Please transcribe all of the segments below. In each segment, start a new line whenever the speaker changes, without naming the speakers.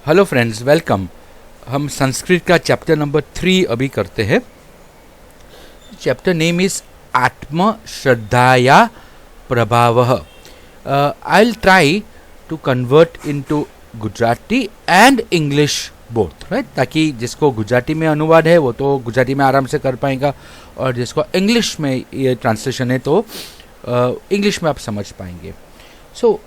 Hello friends, welcome. हम संस्कृत का chapter number 3 अभी करते हैं। चैप्टर नेम इज आत्म श्रद्धाया प्रभावः। I will try to convert into Gujarati and English both, right, ताकि जिसको गुजराती में अनुवाद है वो तो गुजराती में आराम से कर पाएगा, और जिसको इंग्लिश में ये ट्रांसलेशन है तो इंग्लिश में आप समझ पाएंगे। सो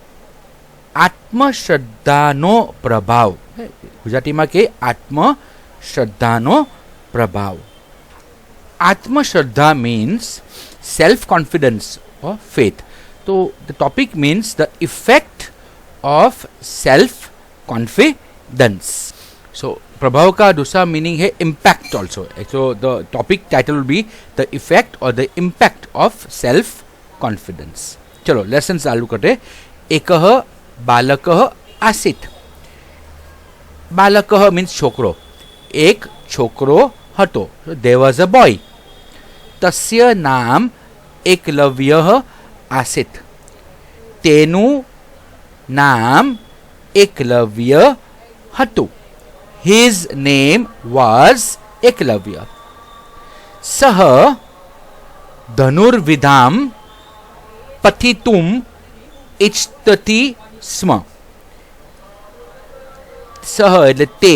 आत्मश्रद्धानो प्रभाव, गुजराती में के आत्मश्रद्धानो प्रभाव। आत्मश्रद्धा मीन्स सेल्फ कॉन्फिडेंस और फेथ। तो the topic means the effect of self confidence. So प्रभाव का दूसरा मीनिंग है impact also. So the topic title will be the effect और the impact of self confidence. चलो लेसन चालू करते। एकः बालकः आसीत्। बालकः मीन्स छोकरो। एक छोकरो हतो। There was a boy. तस्य नाम एकलव्यः आसीत्। तेनु नाम एकलव्य हतु। His name was Eklavya. सः धनुर्विद्यां पठितुम् इच्छति स्म। सह એટલે તે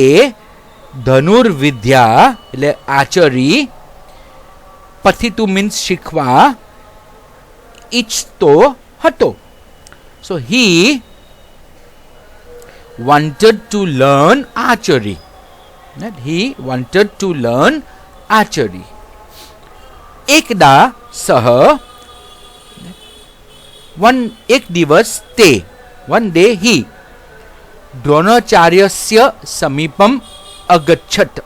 ધનુર્વિદ્યા એટલે આચરી, પઠિતુ મીન્સ શીખવા, ઈચ્છતો હતો. So he wanted to learn archery. He wanted to learn archery. એકદા સહ एक दिवस ते one day he द्रोणाचार्यस्य समीपम अगच्छत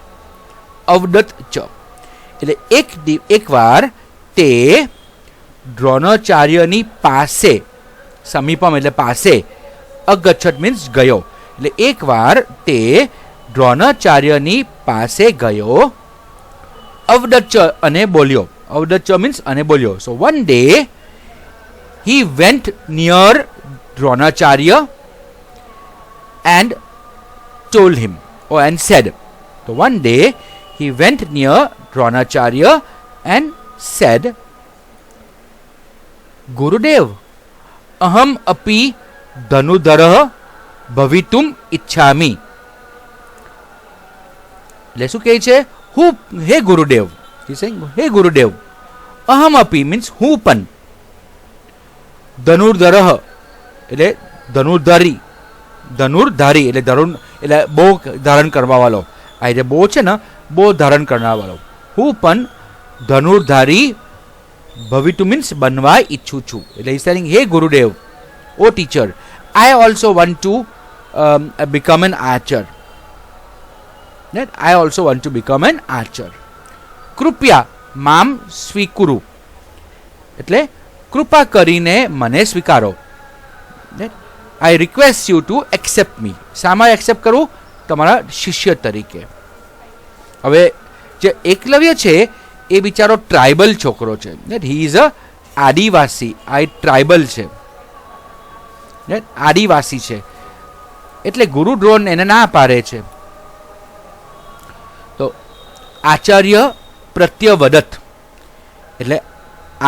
अवदत च. એટલે એક વાર તે દ્રોણાચાર્યની પાસે, સમીપમ એટલે પાસે, અગચ્છત મીન્સ ગયો, એટલે એક વાર તે દ્રોણાચાર્યની પાસે ગયો. અવદત અને બોલ્યો. અવદત મીન્સ અને બોલ્યો. સો one day he went near Dronacharya and told him, and said. So one day he went near Dronacharya and said, Gurudev, aham api dhanudharah bhavitum ichchami. એટલે શું કહે છે? હું, હે ગુરુદેવ. He is saying, હે ગુરુદેવ. અહમ અપી means હું પણ. ધનુર્ધરઃ એટલે ધનુર્ધારી. ધનુર્ધારી એટલે એટલે બો ધારણ કરવા વાળો. આ જે બો છે ને, બો ધારણ કરનાર વાળો. હું પણ ધનુર્ધારી ભવિતુ મીન્સ બનવા ઈચ્છું છું. એટલે ઈ સેઇંગ, હે Gurudev, O teacher, I also want to become an archer. Right? I also want to become an archer. કૃપયા મામ સ્વીકુરુ એટલે કૃપા કરીને મને સ્વીકારો. I request you to accept me. શામાં એક્સેપ્ટ કરું? તમારા શિષ્ય તરીકે. હવે જે એકલવ્ય છે એ બિચારો ટ્રાઇબલ છોકરો છે. હી ઇઝ અ આદિવાસી. આ ટ્રાઇબલ છે, આદિવાસી છે, એટલે ગુરુ દ્રોણ એને ના પાડે છે. તો આચાર્ય પ્રત્યવદત એટલે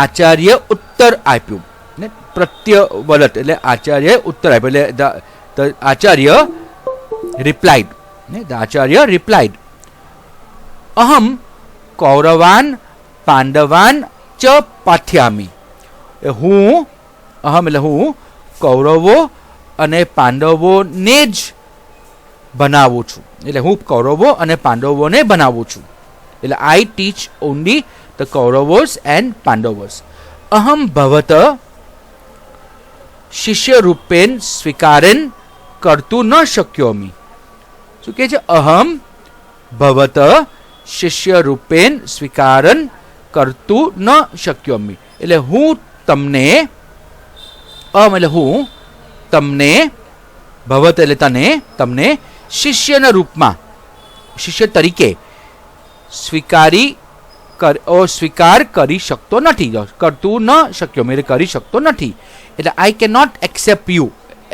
આચાર્ય ઉત્તર આપ્યું. પ્રત્યવદત એટલે આચાર્ય ઉત્તર આપ્યું. એટલે Acharya replied. The Acharya replied, અહમ કૌરવાન પાંડવાન ચ પાઠ્યામી. હું, અહમ એટલે હું, કૌરવો અને પાંડવોને જ ભણાવું છું. એટલે હું કૌરવો અને પાંડવોને ભણાવું છું. એટલે આઈ ટીચ ઓનલી ધ કૌરવોસ એન્ડ પાંડવોસ. અહમ ભવત શિષ્ય રૂપેન સ્વીકારેન કરતું ન શક્યોમી. શું કહે છે? અહમ ભવત શિષ્ય રૂપેન સ્વીકારન કરતું ન શક્યોમી. એટલે હું તમને, એટલે હું તમને, ભવત એટલે તને, તમને શિષ્યના રૂપમાં, શિષ્ય તરીકે સ્વીકાર કરી શકતો નથી. કરતું ન શક્યો એટલે કરી શકતો નથી. એટલે I can not accept you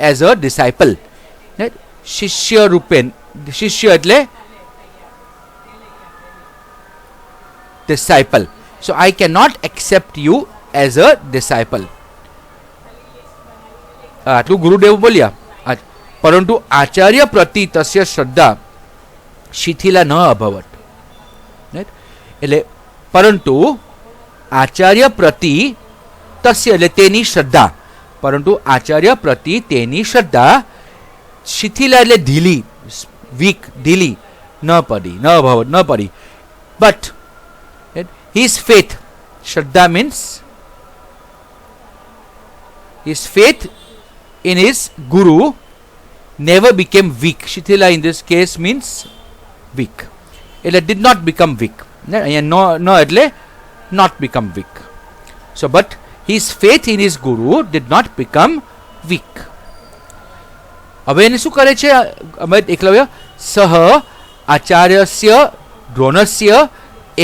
as a disciple. શિષ્ય રૂપેન શિષ્ય એટલે disciple. So I cannot accept you as a disciple. આટલું ગુરુદેવ બોલ્યા. પરંતુ આચાર્ય પ્રતિ તસ્ય શ્રદ્ધા શિથિલા ન અભવત. એટલે પરંતુ આચાર્ય પ્રતિ તસ્ય એટલે તેની શ્રદ્ધા, પરંતુ આચાર્ય પ્રતિ તેની શ્રદ્ધા શિથિલા એટલે ઢીલી, વીક, ઢીલી ન પડી, ન અભવત, ન પડી. But his faith, Shraddha means his faith in his Guru never became weak. Shithila in this case means weak. It did not become weak. No, એટલે not become weak. So, but his faith in his Guru did not become weak. હવે એને શું કરે છે એકલવ્ય? સહ આચાર્યસ્ય દ્રોણસ્ય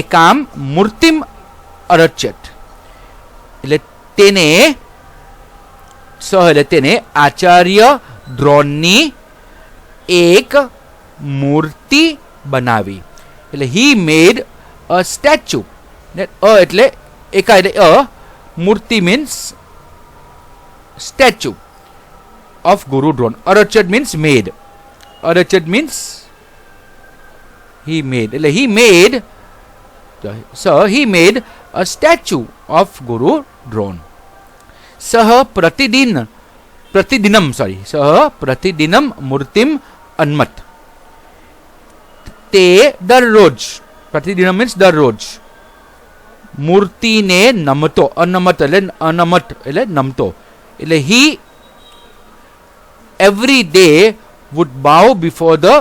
એકામ મૂર્તિમ અરચ્યત. એટલે તેને સહ એટલે તેને આચાર્ય દ્રોણની એક મૂર્તિ બનાવી. એટલે he made a statue. એટલે એકા એટલે મૂર્તિ means statue of Guru Drona. Arachat means made. Arachat means he made. એટલે he made, so he made a statue of Guru Drona. સહ પ્રતિદિનમ મૂર્તિમ અન્મત. તે દરરોજ, પ્રતિદિનમ મીન્સ દરરોજ, મૂર્તિને નમતો. અનમત એટલે અનમત એટલે નમતો. એટલે he every day would bow before the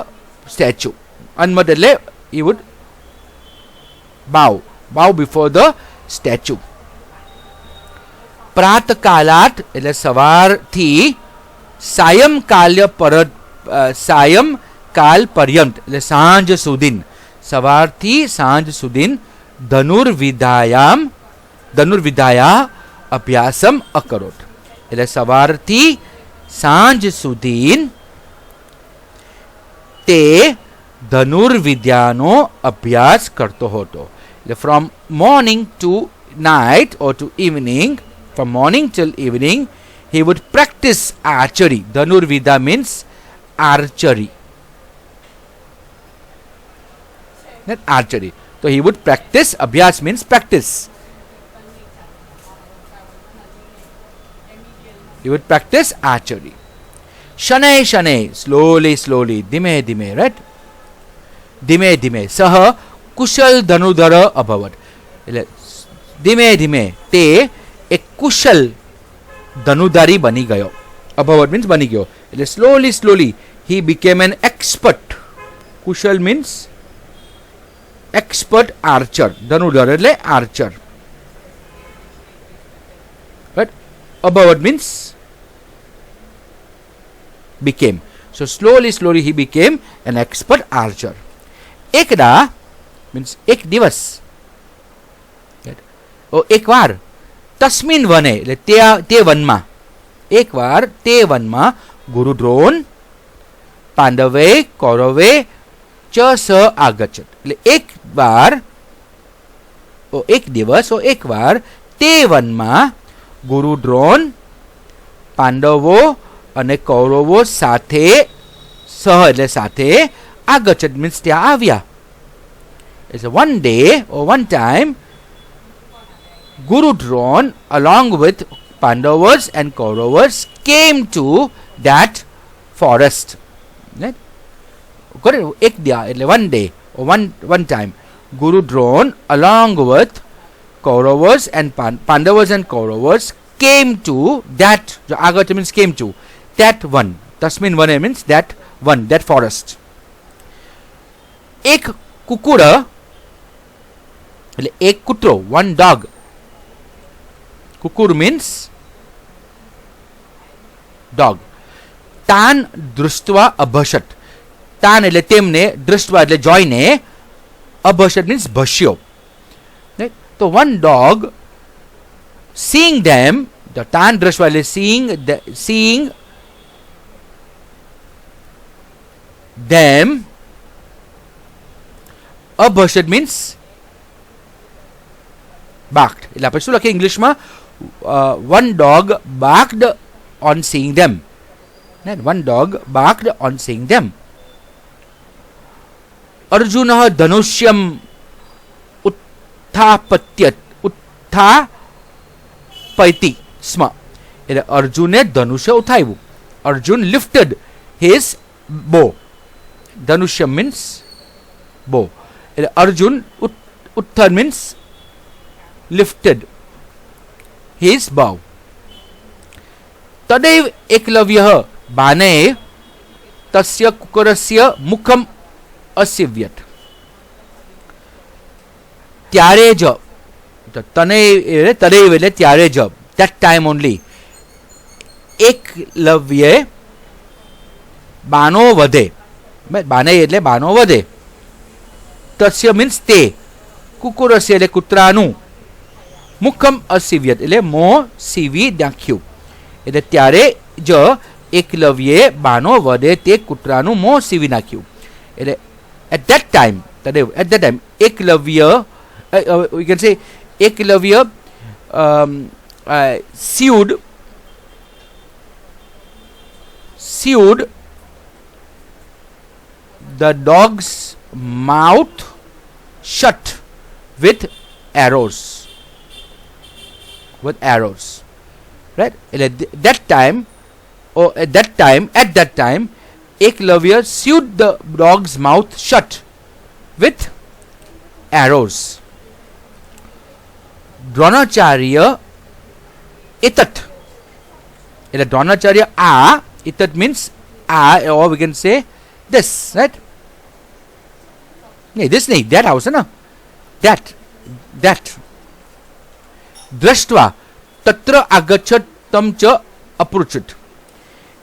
statue. Anmat એટલે he would bow before the statue. પ્રાતકાલાત એટલે સવારથી સાયંકાલ પર્યંત એટલે સાંજ સુધીન, સવારથી સાંજ સુધીન ધનુર્વિદ્યા અભ્યાસમ અકરોત. એટલે સવારથી સાંજ સુધીન તે ધનુર્વિદ્યાનો અભ્યાસ કરતો હતો. એટલે from morning to night or to evening, from morning till evening, he would practice archery. Dhanurvidya means archery. Not archery. So he would practice. Abhyas means practice. He would practice archery. Shanay, slowly, dhime, right? Dhime. Saha kushal dhanudhara abhavat. ધીમે તે એક કુશલ ધનુધારી બની ગયો. અભવત means બની ગયો. એટલે slowly he became an expert. Kushal means expert archer. ધનુધર એટલે archer. But અભવત means became. So slowly he became an expert archer. એકદા means એક દિવસ, એક વાર તસ્મિન વને એટલે તે વનમાં, એક વાર તે વનમાં ગુરુ દ્રોણ પાંડવે કૌરવે ચ સ આગચ્છત. એટલે એક વાર એક દિવસ એક વાર તે વનમાં ગુરુ દ્રોણ પાંડવો અને કૌરવો સાથે સહ એટલે સાથે આગચ્છત મીન્સ ત્યાં આવ્યા. It's one day or one time Guru Drona along with Pandavas and Kauravas came to that forest. Right? One day or one time Guru Drona along with Kauravas and Pandavas and Kauravas came to that, Agata means came to that one. Tasmin one means that one, that forest. Ek kukura, ek kutro, one dog. Kukur means dog. Tan drustva abhashat. Tan એટલે તેમને, દૃષ્ટવા એટલે જોઈને, abhashat means ભસ્યો. Right? So one dog, seeing them, the tan društva એટલે seeing them અભષદ means barked. એટલે આપણે શું લખીએ ઇંગ્લિશમાં? One dog barked on seeing them. One dog barked on seeing them. અર્જુનઃ ધનુષ્યમ ઉત્થાપયતિ સ્મ. એટલે અર્જુને ધનુષ્ય ઉઠાવ્યું. Arjun lifted his bow. ધનુષ્યમ મીન્સ બો. એટલે અર્જુન ઉત્થન મીન્સ lifted his bow. તદૈવ એકલવ્યઃ બાને તસ્ય કુકરસ્ય મુખમ અસિવ્યત. ત્યારે જ તદૈવ એટલે ત્યારે જ, that time only, એકલવ્યે બાનો વધે. બાને એટલે બાનો વધે. તસ્ય મીન્સ તે, કુકુરસ્ય એટલે કૂતરાનું, મુખમ અસિવ્યત એટલે મોં સીવી નાખ્યું. એટલે ત્યારે જ એકલવ્યે બાનો વડે તે કૂતરાનું મોં સીવી નાખ્યું. એટલે at that time, at that time Eklavya, we can say Eklavya sewed the dog's mouth shut with arrows. Right? That time, at that time, Eklavya sewed the dog's mouth shut with arrows. Dronacharya itat. Dronacharya itat means or we can say this, right? This nahi, that house, na? That. દ્રષ્ટવા તત્ર આગચ્છત તમ ચ અપૃચ્છત.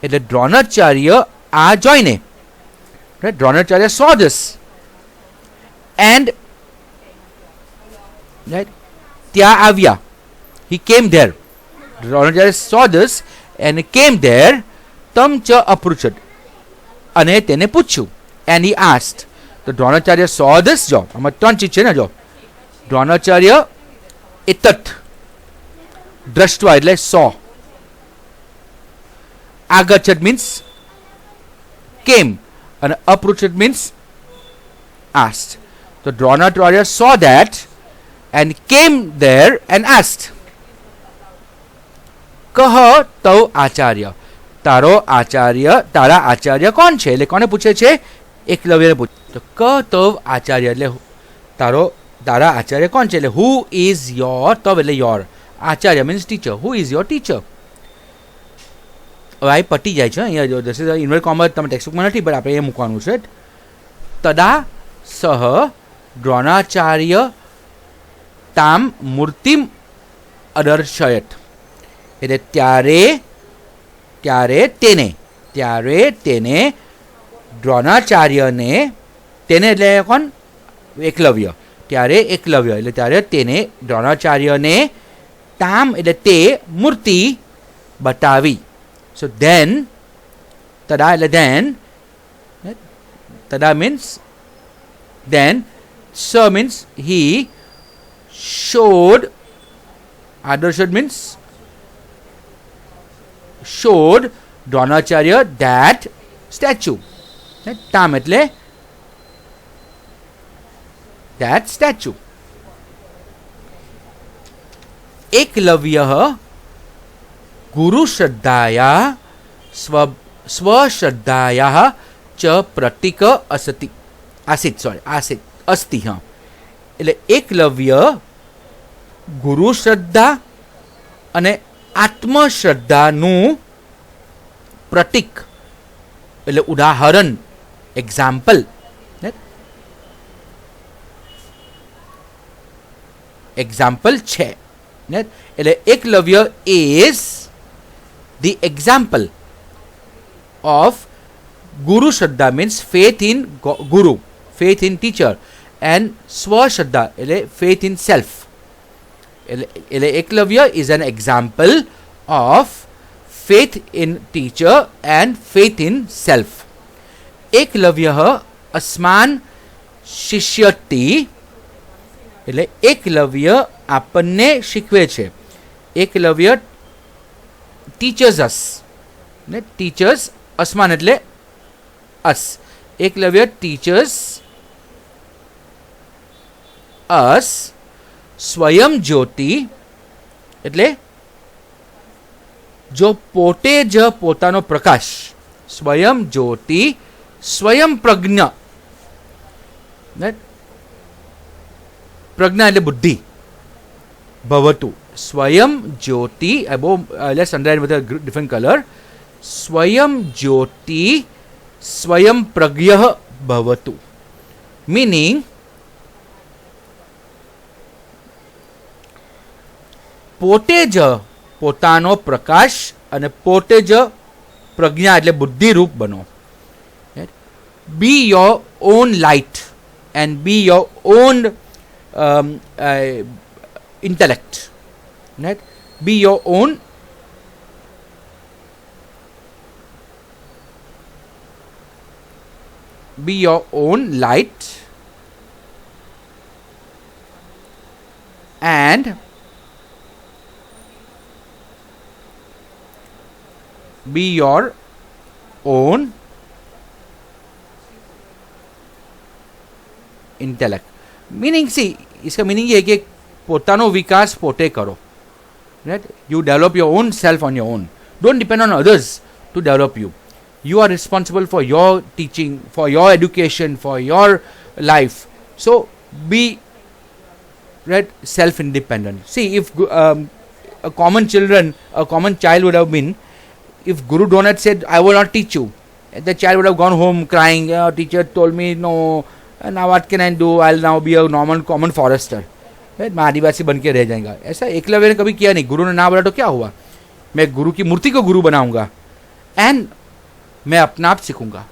એટલે દ્રોણાચાર્ય જોઈને, Dronacharya saw this and ત્યાં આવ્યા. He came there. Dronacharya saw this and came there. તમ ચ અપૃચ્છત અને તેને પૂછ્યું. and he asked. તો દ્રોણાચાર્ય saw this. જો આમાં ત્રણ ચીજ છે ને. જો દ્રોણાચાર્ય એતત દ્રષ્ટવા એટલે saw. આગચ્છત means came and approached means asked. So Dronacharya saw that and came there and asked. કહ તવ આચાર્ય. તારા આચાર્ય કોણ છે? એટલે કોને પૂછે છે? એકલવ્યને પૂછે. તો ક તવ આચાર્ય એટલે તારા આચાર્ય કોણ છે? એટલે હુ ઇઝ યોર, તવ એટલે your, Acharya means teacher. Who is your teacher? હવે આ પટી જાય છે અહીંયા. જો ધીસ ઇઝ ઇન્વર્ટ કોમર્સ તમે ટેક્સ્ટબુકમાં નથી, પણ આપણે એ મૂકવાનું છે. તદા સહ દ્રોણાચાર્ય તામ મૂર્તિમ અદર્શયત. એટલે ત્યારે તેને દ્રોણાચાર્યને, તેને એટલે કોણ? એકલવ્ય. ત્યારે એકલવ્ય એટલે ત્યારે તેને દ્રોણાચાર્યને તામ એટલે તે મૂર્તિ બતાવી. સો ધેન તદા એટલે ધેન, તદા મીન્સ ધેન, સ મીન્સ he showed, આદર્શદ means showed Dronacharya that statue. તામ એટલે that statue. એકલવ્યઃ ગુરુશ્રદ્ધાયા સ્વશ્રદ્ધાયા ચ પ્રતિક અસ્તિ. એટલે એકલવ્ય ગુરુશ્રદ્ધા અને આત્મશ્રદ્ધાનું પ્રતિક એટલે ઉદાહરણ, એક્ઝામ્પલ. એક્ઝામ્પલ છે. એટલે Eklavya is the example of ગુરુ શ્રદ્ધા મીન્સ ફેથ ઇન ગુરુ, ફેથ ઇન ટીચર, એન્ડ સ્વશ્રદ્ધા એટલે ફેથ ઇન સેલ્ફ. એટલે Eklavya is an example of faith in teacher and faith in self. એકલવ્યઃ અસ્માન શિષ્યતિ એટલે એકલવ્ય આપણને શીખવે છે. એકલવ્ય ટીચર્સ અસ ને ટીચર્સ અસમાન એટલે અસ. એકલવ્ય ટીચર્સ અસ સ્વયં જ્યોતિ એટલે જો પોતે જ પોતાનો પ્રકાશ. સ્વયં જ્યોતિ સ્વયં પ્રજ્ઞ. પ્રજ્ઞા એટલે બુદ્ધિ. ભવતુ સ્વયં જ્યોતિ. બહુ let's underline with a different colour. સ્વયં જ્યોતિ સ્વયં પ્રજ્ઞ ભવતુ. મીનિંગ પોતે જ પોતાનો પ્રકાશ અને પોતે જ પ્રજ્ઞા એટલે બુદ્ધિરૂપ બનો. બી your own light and B your own intellect. Right? Be your own light and be your own intellect. Meaning see इसका मीनिंग ये है कि पोतानो विकास पोते करो. Right. You develop your own self on your own. Don't depend on others to develop you. You are responsible for your teaching, for your education, for your life. So be right self independent. See if a common child would have been, if Guru don't had said I will not teach you, the child would have gone home crying, teacher told me no, now what can I do, I'll now be a normal common forester. मैं आदिवासी बन के रह जाएगा. ऐसा एकलव्य ने कभी किया नहीं. गुरु ने ना बोला तो क्या हुआ, मैं गुरु की मूर्ति को गुरु बनाऊंगा एंड मैं अपना आप सीखूंगा.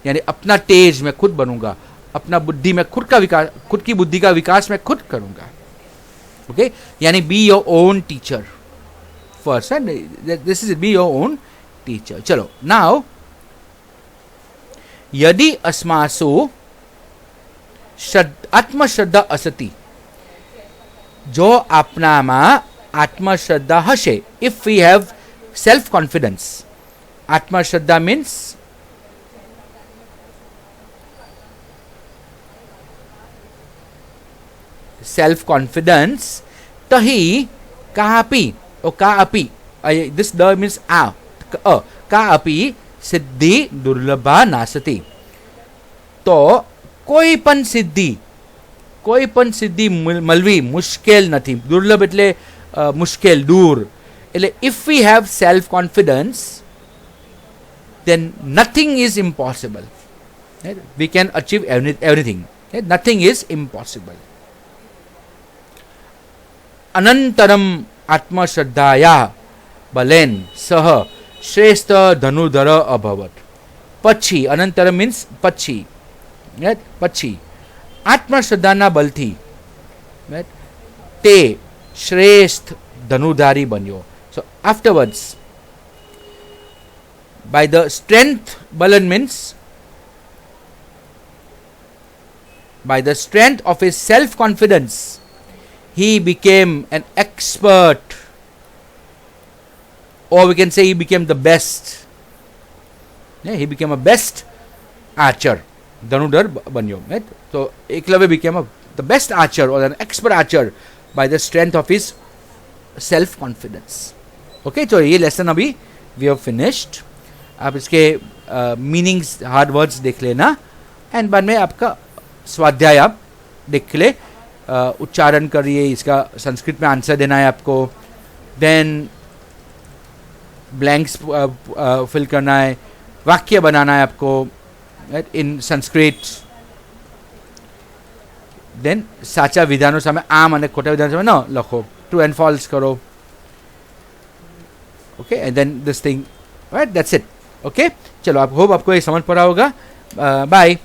यानी अपना तेज मैं खुद बनूंगा, अपना बुद्धि में खुद का विकास, खुद की बुद्धि का विकास मैं खुद करूंगा. ओके. यानी be your own teacher first. This is be your own teacher. चलो नाउ यदि अस्मासु आत्मश्रद्धा असति, जो આપનામાં આત્મશ્રદ્ધા હશે, if we have self confidence. આત્મશ્રદ્ધા means self confidence. તહી કાપી or કાપી, this the means કાપી સિદ્ધિ દુર્લભા નાસતી. તો કોઈ પણ સિદ્ધિ મળવી મુશ્કેલ નથી. દુર્લભ એટલે મુશ્કેલ, દૂર. એટલે if we have self confidence then nothing is impossible. We can achieve everything. Nothing is impossible. અનંતરમ આત્મશ્રદ્ધાયા બલેન સહ શ્રેષ્ઠ ધનુર્ધર અભવત. પછી અનંતરમ મીન્સ પછી. પછી આત્મશ્રદ્ધાના બલથી તે શ્રેષ્ઠ ધનુર્ધારી બન્યો. સો આફ્ટરવર્ડ્સ by the strength, balan means by the strength of his self confidence he became an expert, or we can say he became the best. He became a best archer. Dhanudhar banyo. Right? So Eklavya became the best archer or an expert archer by the strength of his self confidence. Okay, so ये lesson अभी we have finished. आप इसके meanings, hard words देख लेना and बाद में आपका स्वाध्याय आप देख ले. उच्चारण करिए, इसका संस्कृत में आंसर देना है आपको. देन ब्लैंक्स फिल करना है, वाक्य बनाना है आपको इन संस्कृत. देन साचा विधानों सामे आम અને ખોટા વિધાનો સામે ન લખો, ટ્રુ એન્ડ ફોલ્સ કરો. Okay, and then this thing, right, that's it. Okay, चलो आप होप आपको ये समझ पड़ा होगा. बाय.